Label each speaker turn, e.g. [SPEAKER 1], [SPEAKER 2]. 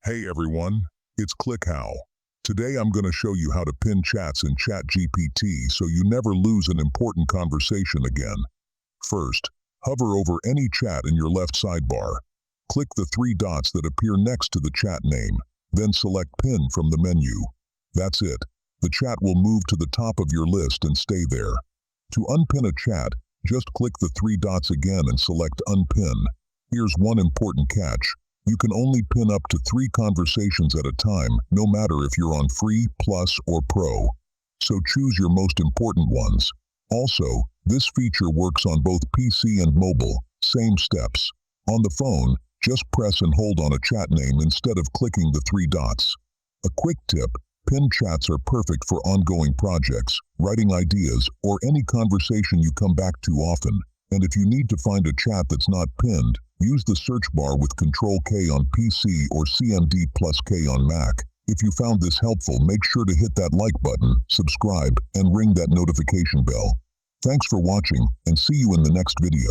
[SPEAKER 1] Hey everyone, it's ClickHow. Today I'm going to show you how to pin chats in ChatGPT so you never lose an important conversation again. First, hover over any chat in your left sidebar. Click the three dots that appear next to the chat name, then select Pin from the menu. That's it. The chat will move to the top of your list and stay there. To unpin a chat, just click the three dots again and select Unpin. Here's one important catch. You can only pin up to 3 conversations at a time, no matter if you're on Free, Plus, or Pro. So choose your most important ones. Also, this feature works on both PC and mobile, same steps. On the phone, just press and hold on a chat name instead of clicking the 3 dots. A quick tip, pinned chats are perfect for ongoing projects, writing ideas, or any conversation you come back to often. And if you need to find a chat that's not pinned, use the search bar with Ctrl-K on PC or CMD+K on Mac. If you found this helpful, make sure to hit that like button, subscribe, and ring that notification bell. Thanks for watching, and see you in the next video.